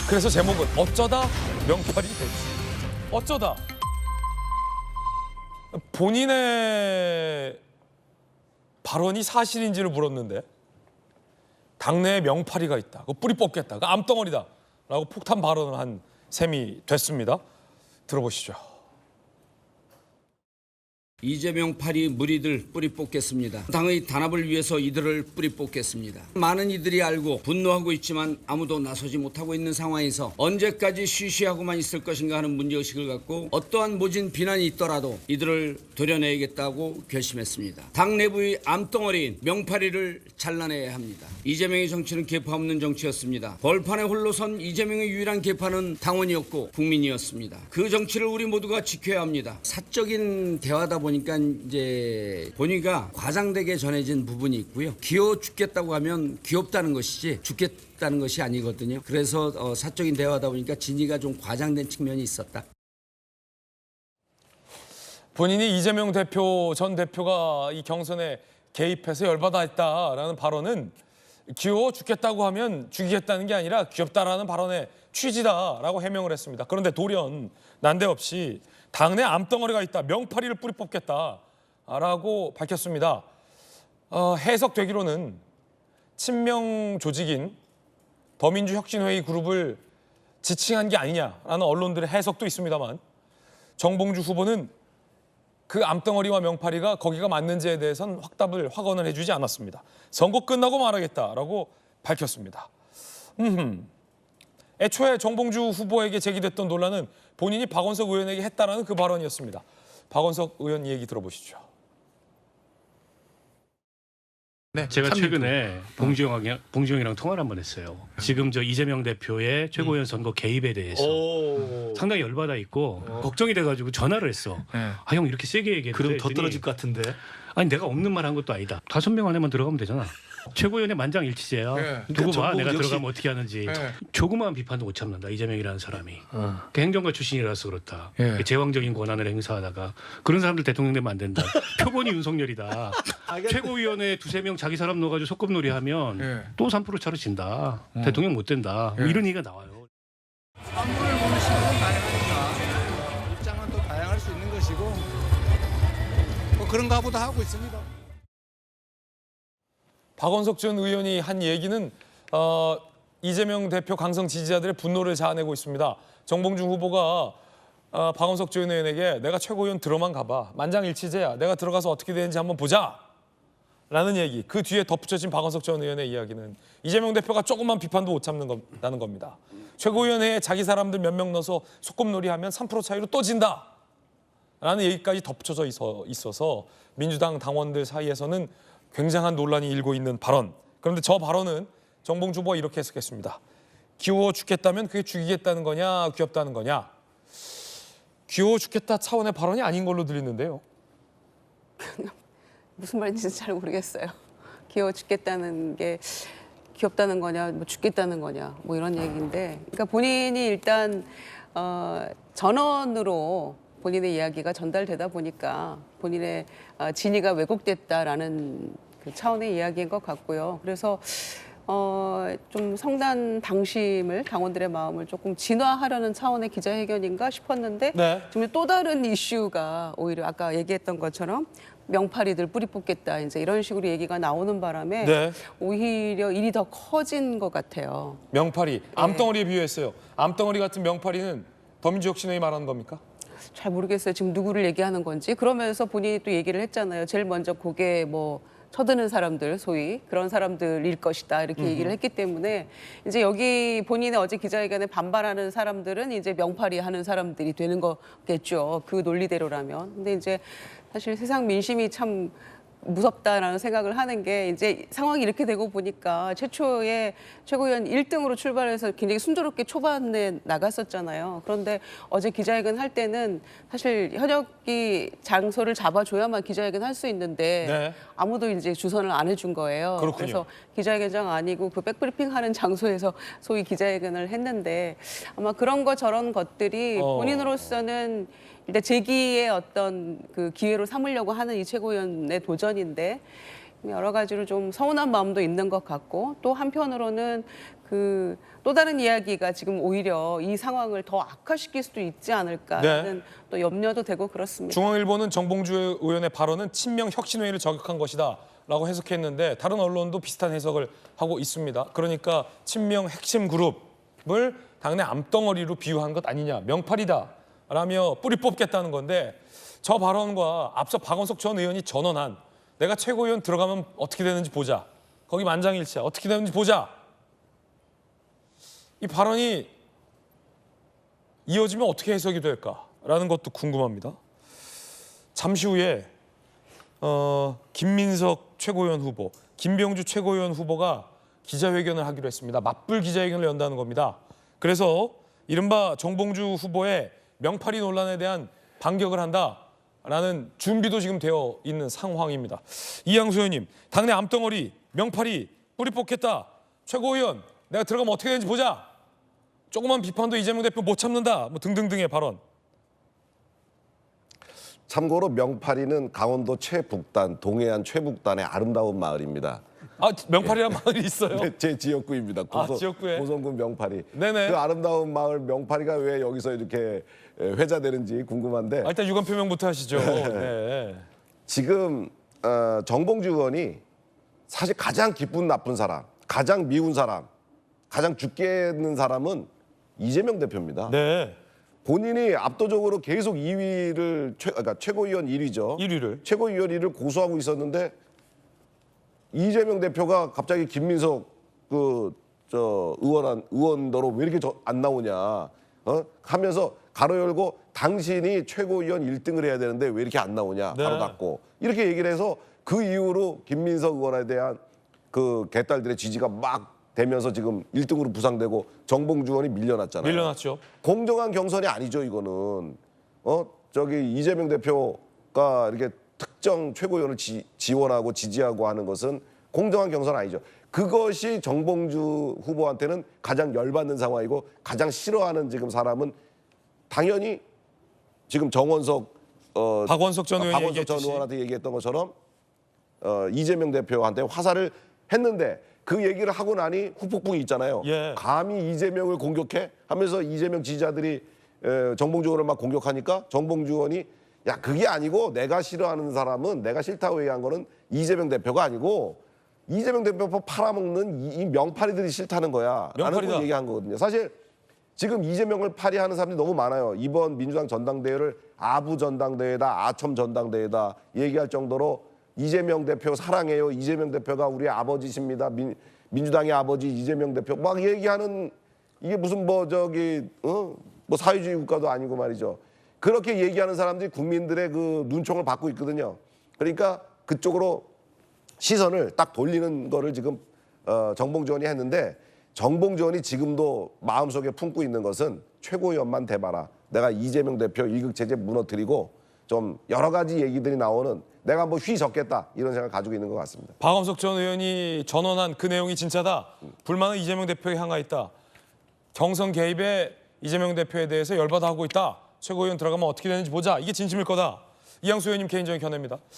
그래서 제목은 어쩌다 명팔이 됐지. 어쩌다 본인의 발언이 사실인지를 물었는데 당내에 명팔이가 있다. 그 뿌리 뽑겠다. 그 암덩어리다. 라고 폭탄 발언을 한 셈이 됐습니다. 들어보시죠. 이재명 파리 무리들 뿌리 뽑겠습니다. 당의 단합을 위해서 이들을 뿌리 뽑겠습니다. 많은 이들이 알고 분노하고 있지만 아무도 나서지 못하고 있는 상황에서 언제까지 쉬쉬하고만 있을 것인가 하는 문제의식을 갖고 어떠한 모진 비난이 있더라도 이들을 도려내야겠다고 결심했습니다. 당 내부의 암덩어리인 명파리를 잘라내야 합니다. 이재명의 정치는 계파 없는 정치였습니다. 벌판에 홀로 선 이재명의 유일한 계파는 당원이었고 국민이었습니다. 그 정치를 우리 모두가 지켜야 합니다. 사적인 대화다 보니까 이제 본의가 과장되게 전해진 부분이 있고요. 귀여워 죽겠다고 하면 귀엽다는 것이지 죽겠다는 것이 아니거든요. 그래서 사적인 대화다 보니까 진위가 좀 과장된 측면이 있었다. 본인이 이재명 전 대표가 이 경선에 개입해서 열받아 했다라는 발언은 귀여워 죽겠다고 하면 죽이겠다는 게 아니라 귀엽다라는 발언의 취지다라고 해명을 했습니다. 그런데 돌연 난데없이 당내 암덩어리가 있다. 명파리를 뿌리 뽑겠다라고 밝혔습니다. 해석되기로는 친명 조직인 더민주혁신회의 그룹을 지칭한 게 아니냐라는 언론들의 해석도 있습니다만 정봉주 후보는 그 암덩어리와 명파리가 거기가 맞는지에 대해서는 확언을 해주지 않았습니다. 선거 끝나고 말하겠다라고 밝혔습니다. 애초에 정봉주 후보에게 제기됐던 논란은 본인이 박원석 의원에게 했다라는 그 발언이었습니다. 박원석 의원 얘기 들어보시죠. 네, 제가 최근에 봉지영이랑 통화를 한번 했어요. 지금 저 이재명 대표의 최고위원 선거 개입에 대해서 상당히 열받아 있고 걱정이 돼가지고 전화를 했어. 네. 아, 형 이렇게 세게 얘기했대. 그럼 더 떨어질 것 같은데. 아니 내가 없는 말 한 것도 아니다. 5명 안에만 들어가면 되잖아. 최고위원의 만장일치제야. 네. 두고 봐. 그러니까 내가 역시- 들어가면 어떻게 하는지. 네. 조그마한 비판도 못 참는다. 이재명이라는 사람이. 그 행정가 출신이라서 그렇다. 네. 제왕적인 권한을 행사하다가 그런 사람들 대통령 되면 안 된다. 표본이 윤석열이다. 최고위원회 2~3명 자기 사람 넣어가지고 속급놀이 하면 네. 또 3% 차로 진다. 대통령 못 된다. 뭐 네. 이런 얘기가 나와요. 한분을 보는 시각은 다양하니까 입장은 또 다양할 수 있는 것이고 뭐 그런가 보다 하고 있습니다. 박원석 전 의원이 한 얘기는 이재명 대표 강성 지지자들의 분노를 자아내고 있습니다. 정봉주 후보가 박원석 전 의원에게 내가 최고위원 들어만 가봐. 만장일치제야. 내가 들어가서 어떻게 되는지 한번 보자. 라는 얘기. 그 뒤에 덧붙여진 박원석 전 의원의 이야기는 이재명 대표가 조금만 비판도 못 참는다는 겁니다. 최고위원회에 자기 사람들 몇 명 넣어서 소꿉놀이하면 3% 차이로 또 진다. 라는 얘기까지 덧붙여져 있어서 민주당 당원들 사이에서는 굉장한 논란이 일고 있는 발언. 그런데 저 발언은 정봉주 후보가 이렇게 해석했습니다. 귀여워 죽겠다면 그게 죽이겠다는 거냐, 귀엽다는 거냐. 귀여워 죽겠다 차원의 발언이 아닌 걸로 들리는데요. 무슨 말인지 잘 모르겠어요. 귀여워 죽겠다는 게 귀엽다는 거냐, 뭐 죽겠다는 거냐, 뭐 이런 얘기인데, 그러니까 본인이 일단 전원으로 본인의 이야기가 전달되다 보니까 본인의 진위가 왜곡됐다라는 그 차원의 이야기인 것 같고요. 그래서 좀 성난 당심을 당원들의 마음을 조금 진화하려는 차원의 기자회견인가 싶었는데 네. 지금 또 다른 이슈가 오히려 아까 얘기했던 것처럼 명파리들 뿌리 뽑겠다 이제 이런 식으로 얘기가 나오는 바람에 네. 오히려 일이 더 커진 것 같아요. 명파리, 암덩어리에 비유했어요. 암덩어리 같은 명파리는 더민주혁신회의 말하는 겁니까? 잘 모르겠어요. 지금 누구를 얘기하는 건지. 그러면서 본인이 또 얘기를 했잖아요. 제일 먼저 고개 뭐 쳐드는 사람들, 소위 그런 사람들일 것이다 이렇게 얘기를 했기 때문에 이제 여기 본인의 어제 기자회견에 반발하는 사람들은 이제 명파리 하는 사람들이 되는 거겠죠. 그 논리대로라면. 근데 이제 사실 세상 민심이 참 무섭다라는 생각을 하는 게 이제 상황이 이렇게 되고 보니까 최초에 최고위원 1등으로 출발해서 굉장히 순조롭게 초반에 나갔었잖아요. 그런데 어제 기자회견 할 때는 사실 현역이 장소를 잡아줘야만 기자회견 할 수 있는데 네. 아무도 이제 주선을 안 해준 거예요. 그렇군요. 그래서 기자회견장 아니고 그 백브리핑 하는 장소에서 소위 기자회견을 했는데 아마 그런 거 저런 것들이 본인으로서는 일단 재기의 어떤 그 기회로 삼으려고 하는 이 최고위원의 도전인데 여러 가지로 좀 서운한 마음도 있는 것 같고 또 한편으로는 그 또 다른 이야기가 지금 오히려 이 상황을 더 악화시킬 수도 있지 않을까라는 또 염려도 되고 그렇습니다. 중앙일보는 정봉주 의원의 발언은 친명 혁신회의를 저격한 것이다라고 해석했는데 다른 언론도 비슷한 해석을 하고 있습니다. 그러니까 친명 핵심 그룹을 당내 암덩어리로 비유한 것 아니냐, 명팔이다라며 뿌리 뽑겠다는 건데 저 발언과 앞서 박원석 전 의원이 전언한 내가 최고위원 들어가면 어떻게 되는지 보자. 거기 만장일치야. 어떻게 되는지 보자. 이 발언이 이어지면 어떻게 해석이 될까라는 것도 궁금합니다. 잠시 후에 김민석 최고위원 후보, 김병주 최고위원 후보가 기자회견을 하기로 했습니다. 맞불 기자회견을 연다는 겁니다. 그래서 이른바 정봉주 후보의 명팔이 논란에 대한 반격을 한다라는 준비도 지금 되어 있는 상황입니다. 이양수 의원님, 당내 암덩어리, 명팔이, 뿌리 뽑겠다. 최고위원, 내가 들어가면 어떻게 되는지 보자. 조그만 비판도 이재명 대표 못 참는다. 뭐 등등등의 발언. 참고로 명파리는 강원도 최북단, 동해안 최북단의 아름다운 마을입니다. 아, 명팔이란 마을이 있어요? 제 지역구입니다. 지역구에? 고성군 명파리. 네네. 그 아름다운 마을 명파리가 왜 여기서 이렇게 회자되는지 궁금한데 일단 유감 표명부터 하시죠. 네. 지금 정봉주 의원이 사실 가장 기쁜 나쁜 사람, 가장 미운 사람, 가장 죽겠는 사람은 이재명 대표입니다. 네. 본인이 압도적으로 계속 2위를 그러니까 최고위원 1위죠. 1위를. 최고위원 1위를 고수하고 있었는데 이재명 대표가 갑자기 김민석 의원더러 왜 이렇게 안 나오냐 하면서 가로 열고 당신이 최고위원 1등을 해야 되는데 왜 이렇게 안 나오냐 네. 가로 닫고 이렇게 얘기를 해서 그 이후로 김민석 의원에 대한 그 개딸들의 지지가 막 되면서 지금 1등으로 부상되고 정봉주 의원이 밀려났잖아요. 밀려났죠. 공정한 경선이 아니죠, 이거는. 이재명 대표가 이렇게 특정 최고위원을 지원하고 지지하고 하는 것은 공정한 경선 아니죠. 그것이 정봉주 후보한테는 가장 열받는 상황이고 가장 싫어하는 지금 사람은 당연히 지금 박원석 전 의원이 박원석 전 얘기했듯이. 의원한테 얘기했던 것처럼 이재명 대표한테 화살을 했는데 그 얘기를 하고 나니 후폭풍이 있잖아요. 예. 감히 이재명을 공격해? 하면서 이재명 지지자들이 정봉주 의원을 막 공격하니까 정봉주 의원이 야 그게 아니고 내가 싫어하는 사람은 내가 싫다고 얘기한 거는 이재명 대표가 아니고 이재명 대표 팔아먹는 이 명파리들이 싫다는 거야. 라는 명팔이다. 걸 얘기한 거거든요. 사실 지금 이재명을 파리하는 사람들이 너무 많아요. 이번 민주당 전당대회를 아부 전당대회다, 아첨 전당대회다 얘기할 정도로 이재명 대표 사랑해요. 이재명 대표가 우리 아버지십니다. 민주당의 아버지 이재명 대표 막 얘기하는 이게 무슨 뭐 사회주의 국가도 아니고 말이죠. 그렇게 얘기하는 사람들이 국민들의 그 눈총을 받고 있거든요. 그러니까 그쪽으로 시선을 딱 돌리는 거를 지금 정봉주 의원이 했는데 정봉주 의원이 지금도 마음속에 품고 있는 것은 최고위원만 돼봐라. 내가 이재명 대표 일극체제 무너뜨리고 좀 여러 가지 얘기들이 나오는 내가 뭐 휘젓겠다 이런 생각을 가지고 있는 것 같습니다. 박원석 전 의원이 전언한 그 내용이 진짜다. 불만은 이재명 대표에 향해 있다. 경선 개입에 이재명 대표에 대해서 열받아 하고 있다. 최고위원 들어가면 어떻게 되는지 보자. 이게 진심일 거다. 이양수 의원님 개인적인 견해입니다.